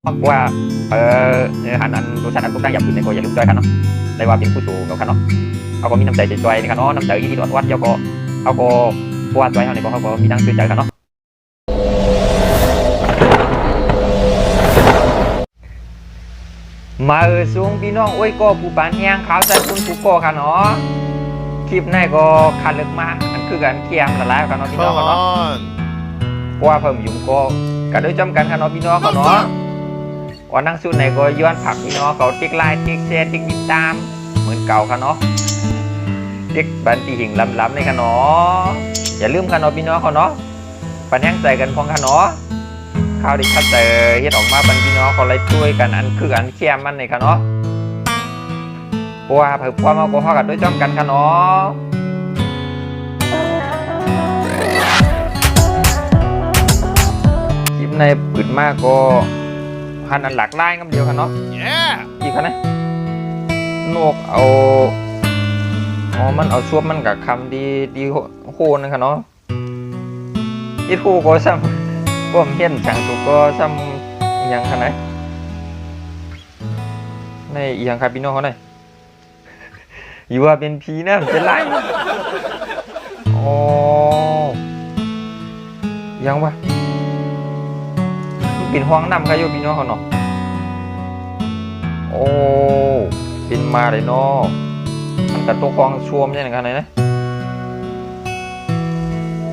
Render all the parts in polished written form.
ว่าหันอันรสชาติอันทุกอย่างอยากกินในก็อย่าลืมจอยกันเนาะได้ว่าเป็นผู้สูงแล้วกันเนาะเขาก็มีน้ำใจจอยๆนะครับเนาะน้ำใจยี่ที่วัดเจ้าก็เขาก็วาดไว้เขาเนี่ยเขาก็มีนั่งชื่นใจกันเนาะมาสูงพี่น้องโอ้ยก็ผู้ปานแห้งขาวใจคุณผู้ก่อค่ะเนาะคลิปนี้ก็คันลึกมากอันคือการเคียมละลายกันเนาะพี่น้องเนาะว่าเพิ่มยุ่งก็กันด้วยจำกันค่ะเนาะพี่น้องเนาะวันนั่งสุดในก็ย้อนผักพี่น้องเขาติ๊กไลน์ติ๊กแชร์ติ๊กติดตามเหมือนเก่าค่ะเนาะติ๊กบันตีหิ่งล้ำๆในค่ะเนาะอย่าลืมค่ะเนาะพี่น้องเขาเนาะปันแห้งใจกันพองค่ะเนาะข้าวดิคัดเตอเฮ็ดออกมาบันพี่น้องเขาเลยช่วยกันอันคืออันเคียมมันในค่ะเนาะเพราะว่าเพิ่มความเอาก็เข้ากันด้วยจำกันค่ะเนาะคลิปในปืดมากก็พันอันหลักไล่กันเดียวกันเนาะอีกคันนะนกเอามันเอาช่วมันกับคำดีโคนะครับเนาะอีโคก็ซ้ำผมเห็นสั่งถูกก็ซ้ำอย่างคันไหนในอย่างคาบิโนเขาไหนอยู่ว่าเป็นผีนะเป็นไรอ๋อยังวะเป็นห้องน้ำค่ะโยพี่น้องเขาเนาะโอ้เป็นมาเลยเนาะมันกับตัวกองชวมใช่ไหมครับนะ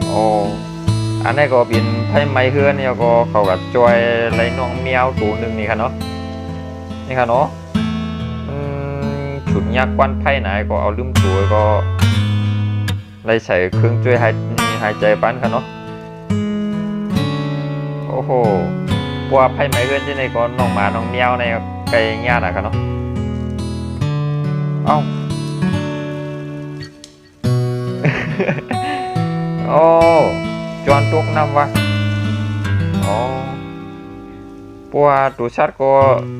โอ้อันนี้ก็เป็นไพ่ไม้เฮือนเนี่ยก็เขากับจอยไรน้องแมวตัวหนึ่งนี่ค่ะเนาะนี่ค่ะเนาะฉุดยักษ์วันไพ่ไหนก็เอาลืมตัวก็ไรใส่เครื่องช่วยหายใจปั้นค่ะเนาะโอ้โหว่าไพ่ไม้เฮือนที่ในก็น้องหมาน้องแมวในไก่ย่างนะครับเนาะเอ้าโอ้จวนตุกน้ำวะอ๋อปัวตัวชัดก็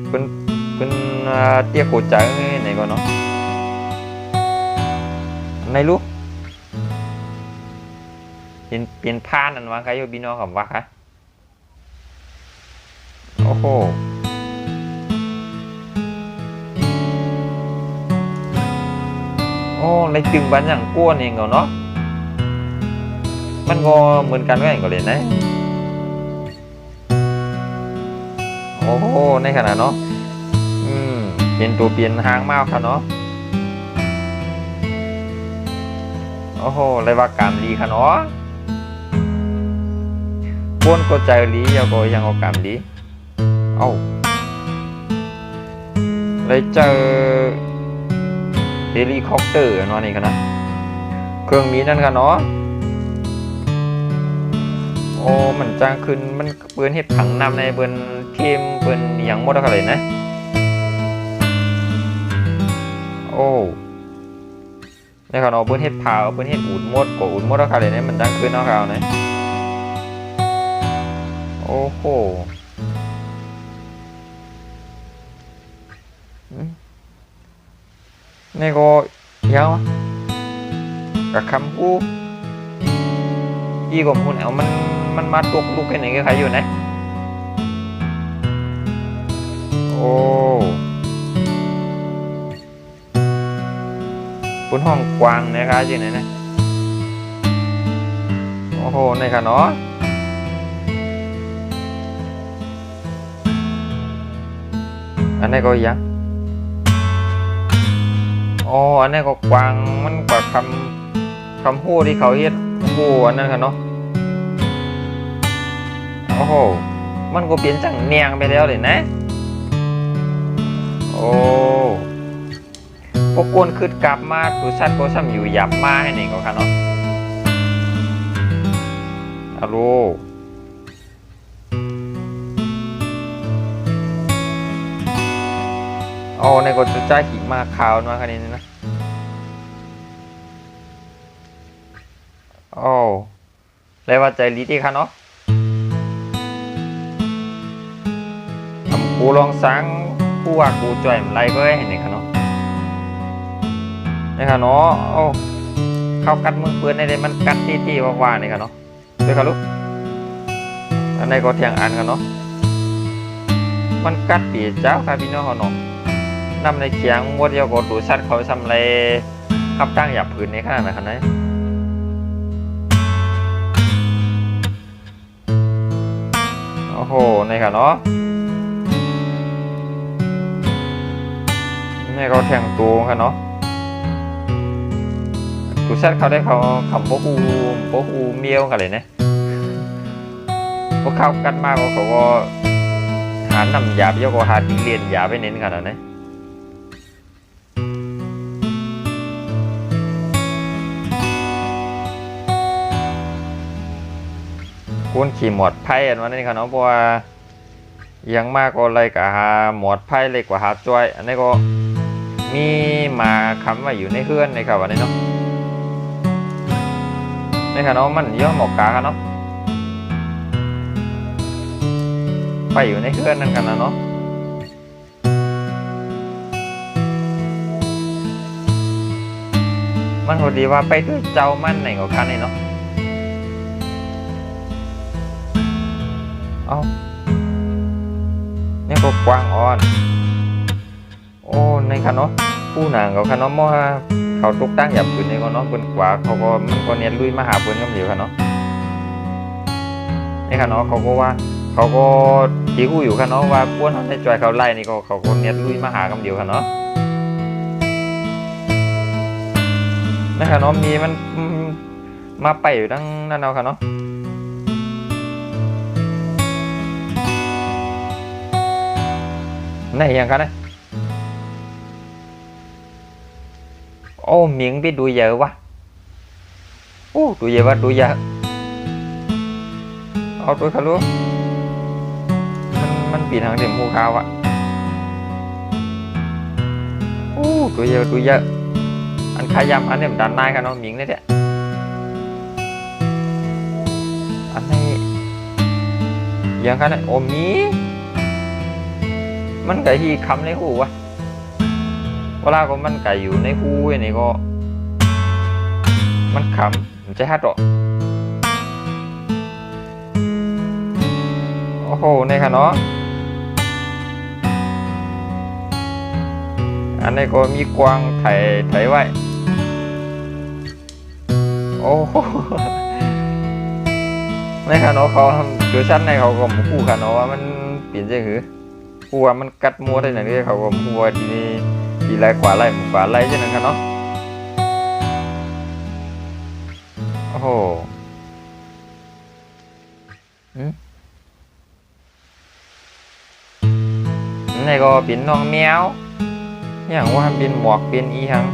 เป็นเตี้ยโคจังไหนก็เนาะในลูกเป็นพานอันวะใครอยู่บีนอกับวะคะโอ้โหโอ้ในจึงบ้านอย่างก้วนเองเนาะมันก็เหมือนกันก็อย่างก็เลยนะโอ้โหในขนาดเนาะเปลี่ยนตัวเปลี่ยนหางมากค่ะเนาะโอ้โหเลยว่ากามลีค่ะเนาะก้นก็ใจลียังก็ยังเอากามลีเอ้าเลยเจอเฮลิคอปเตอร์เนาะนี่กันนะเครื่องมีนั่นค่ะเนาะโอ้มันจ้างขึ้นมันเปื้อนเห็ดผังนำในเปื้อนเค็มเปื้อนอย่างหมดอะไรนะโอ้ในค่ะเนาะเปื้อนเห็ดเผาเปื้อนเห็ดอูดหมดก็อูดหมดอะไรเนี่ยมันจ้างขึ้นเนาะค่ะนะโอ้โหนี่ก็ยาวกับคำพูอีกผมคุณเอามันมาตกลูกแค่ไหนก็ใครอยู่นะโอ้บนห้องกว้างนะครับอยู่ไหนนะโอ้โหในค่ะเนาะอันนี้ก็ยังอ๋ออันนี้ก็กวางมันกว่าคำพูดที่เขาเฮ็ดพูดอันนั้นค่ะเนาะโอ้โหมันก็เปลี่ยนจากเนียงไปแล้วเลยนะโอ้พวกกวนคืดกลับมาดูชัดก็ซ้ำอยู่หยับมาให้หนึ่งก็ค่ะเนาะฮัลโหลอ๋อในก็จะจ่ายหิมาขาวมาคันนี้นะโอ้เลยว่าใจลีดีค่ะเนาะทำกูลองสังกูว่ากูจ่อยมันไรก็ให้เห็นค่ะเนาะนี่ค่ะเนาะโอ้เข้ากัดมือปืนในเดมันกัดตีว่านี่ค่ะเนาะด้วยค่ะลูกอันนี้ก็เทียงอันค่ะเนาะ มันกัดปีเจ้าค่ะพี่น้องเขาเนาะนำในเคียงมดเดียวก็ดูสัตว์เขาทำอะไรขับตั้งหยับผืนในขนาดนั้นนะโอ้โหในค่ะเนาะนี่เขาแทงตัวค่ะเนาะดูสัตว์เขาได้เขาขำโปหูเมียวกันเลยนะพวกเขากัดมากเขาก็หานำหยาบเยอะกว่าหาดีเรียนหยาบไปเน้นขนาดนั้นควรขี่หมวดไพ่อันวันนี้ครับเนาะเพราะว่ายังมากก็เลยกับหาหมวดไพ่เล็กกว่าหาจ้อยอันนี้ก็มีมาคำว่าอยู่ในเฮือนในครับวันนี้เนาะนี่ครับเนาะมันเยอะหมอกกาครับเนาะไปอยู่ในเฮือนนั่นกันนะเนาะมันพอดีว่าไปด้วยเจ้ามันไหนกับคันนี่เนาะเอานี่ก็กว้างอ่อนโอ้ในคันเนาะผู้หนังกับคันเนาะมั่วเขาตกตั้งหยับปืนในก็เนาะปืนกว่าเขาก็มันก็เนียนลุยมาหาปืนกันเดียวคันเนาะในคันเนาะเขาก็ว่าเขาก็ที่หูอยู่คันเนาะว่าป้วนเขาในจอยเขาไล่นี่ก็เขาก็เนียนลุยมาหากันเดียวคันเนาะในคันเนาะมีมันมาไปอยู่ตั้งนั่นเอาคันเนาะไหนอย่างกันนะโอ้เมียงbiết đuôi giờ quá ô đuôi giờ quá đuôi giờเอาตัวเขารู้มันปีนทางเดิมภูเขาอะโอ้ตัวเยอะอันขายำอันนี้มันดันนายกันเนาะเมียงนี่แหละอันนี้อย่างกันนะโอ้มีมันไก่ที่คำในหูวะเวลาก็มันไก่อยู่ในหูอย่างนี้ก็มันคำมันจะฮัดหรอโอ้โหนี่ค่ะเนาะอันนี้ก็มีกวางไถไว้โอ้โหนี่ค่ะเนาะเขาจุดชั้นในเขาก็มูคู่ค่ะเนาะว่ามันเปลี่ยนใจหือกูว่ามันกัดมัวได้อย่างนี้เขาก็มัวทีไรกว่าไรกว่าไรใช่ไหมครับเนาะโอ้โหนี่ก็เป็นน้องแมวอย่างว่าเป็นหมวกเป็นอีหัง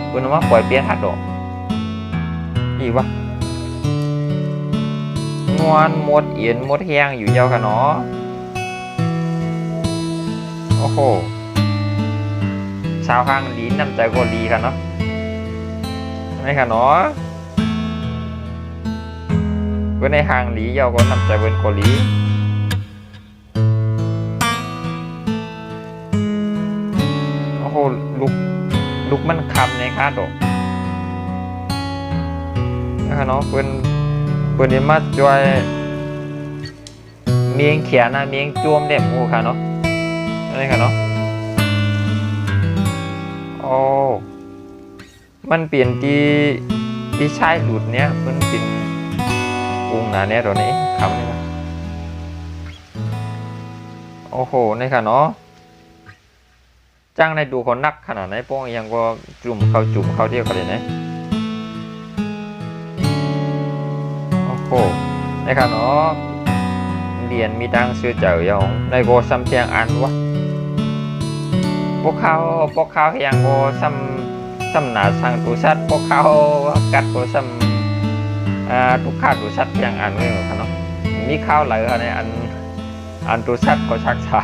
คุณว่าปล่อยเปียทัดดอกอีวะนวลหมดเอียนหมดแห้งอยู่เยาวกันเนาะโอ้โหชาวข้างลีนำใจก็ลีกันเนาะไม่ค่ะเนาะเพื่อนในห้างลีเยาก็นำใจเป็นโกลีโอ้โหลุกมันคำในคาดอกนะคะเนาะเพื่อนนี่มาจอยเมียงเขียนนะเมียงจวมเด็มหูค่ะเนาะอะไรค่ะเนาะโอ้มันเปลี่ยนที่ใช้หลุดเนี้ยมันเป็นอุ้งหนาเนี้ยตัวนี้คำนี้นะโอ้โหนี่ค่ะเนาะจ้างในดูเขานักขนาดไหนป้องยังก็จุ่มเขาเที่ยวกันเลยนะโอ้โหนี่ค่ะเนาะเรียนมีดังเสือเจ๋อยังในโกซัมเทียงอันวะพวกเขาเฮียงโกซ้ำหนาสังตุชัดพวกเขากัดโกซ้ำทุกข้าตุชัดเฮียงอันไว้เหมือนกันเนาะมีข้าวไหลอะไรอันตุชัดเขาชักช้า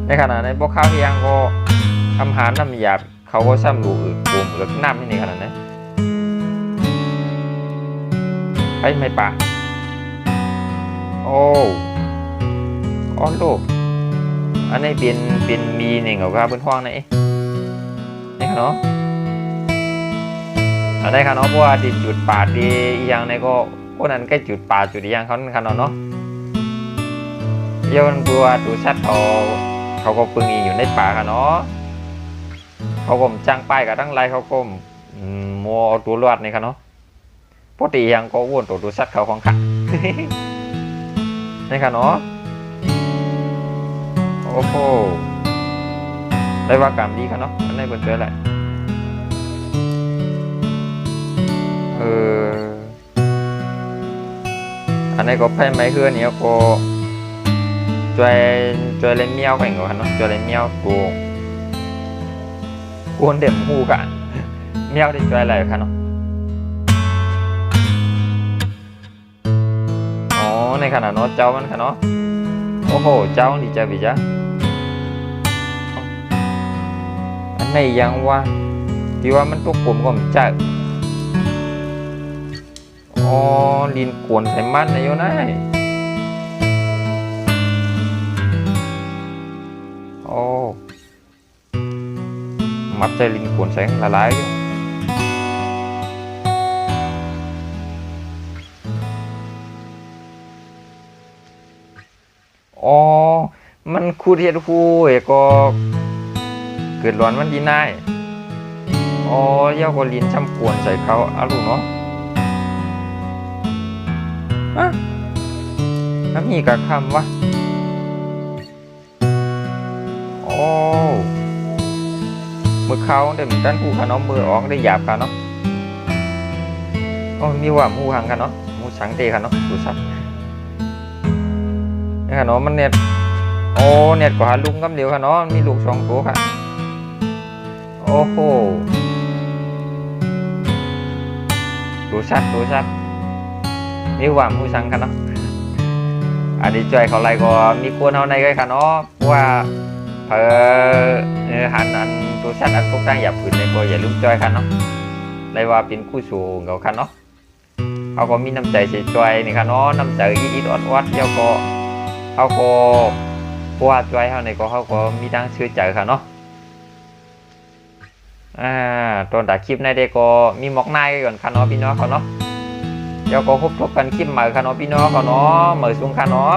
ในขณะนั้นพวกเขาเฮียงโกทำหาน้ำหยาบเขาก็ซ้ำรูอึกลุ่มหรือน้ำที่นี่ขนาดนั้นไม่ปะโอ้ลูกอันนี้เป็นมีเนี่ยเขาก็เป็นห้องไหนนี่ค่ะเนาะอันนี้ค่ะเนาะเพราะว่าจุดป่าดีอย่างในก็คนนั้นใกล้จุดป่าจุดอย่างเขาค่ะเนาะ เยาบัวดูชัดเขาก็ปึงอีอยู่ในป่าค่ะเนาะเขาก็จ้างป้ายกับทั้งไรเขาก็มัวเอาตัวรอดนี่ค่ะเนาะปกติยังก็วนตัวดูชัดเขาของค่ะนี่ค่ะเนาะโอ้โหได้ว่ากรรมดีค่ะเนาะอันนี้เปิดเจอแหละอันนี้ก็ไพ่ไม้เฮือนี่ก็ช่วยเล่นเมียวกันก่อนเนาะช่วยเล่นเมียวกูกวนเด็มหูกันเมียวได้ช่วยอะไรค่ะเนาะอ๋อในขณะเนาะเจ้ามันค่ะเนาะโอ้โหเจ้าดีใจบิจ้ะอันไหนยังว่าที่ว่ามันตัวกลมก็มันจะอ๋อลินกวนใส่มันนะโยนายโอ้มัดใจลินกวนใส่ละลายอยู่อ๋อมันคูเทียดคูก็เกิดร้อนมันดีนายอ๋อเย้าก็ลินช้ำกวนใส่เขาอาลูเนาะถ้ามีกับคำว่าโอ้มือเขาเดี๋ยวมีด้านผู้ขาน้องมือออกได้หยาบกันเนาะโอ้มีว่ามูหังกันเนาะมูสังเตกันเนาะดูสัตว์นี่ค่ะเนาะมันเน็ตโอ้เน็ตกว่าลุงกำเดียวค่ะเนาะมีลูก2 ตัวค่ะโอ้โหดูสัตว์มีว่ามูสังกันเนาะอันนี้จอยเขาไรก็มีควรเท่าในกันค่ะเนาะว่าหันอันตัวชัดอันพวกตั้งหยาบผืนในก็อย่าลืมจอยค่ะเนาะไรว่าเป็นคู่สูงเขาค่ะเนาะเขาก็มีน้ำใจเสียจอยนี่ค่ะเนาะน้ำใจอิดอดวัดเจ้าก็เขาก็ว่าจอยเขาในก็เขาก็มีดังชื่อใจค่ะเนาะตอนตัดคลิปในเด็กก็มีมอกนายก่อนค่ะเนาะพี่น้องเขาเนาะเดี๋ยวก็พบกันคลิปใหม่ค่ะเนาะพี่น้องเขาเนาะเหมือนสูงค่ะเนาะ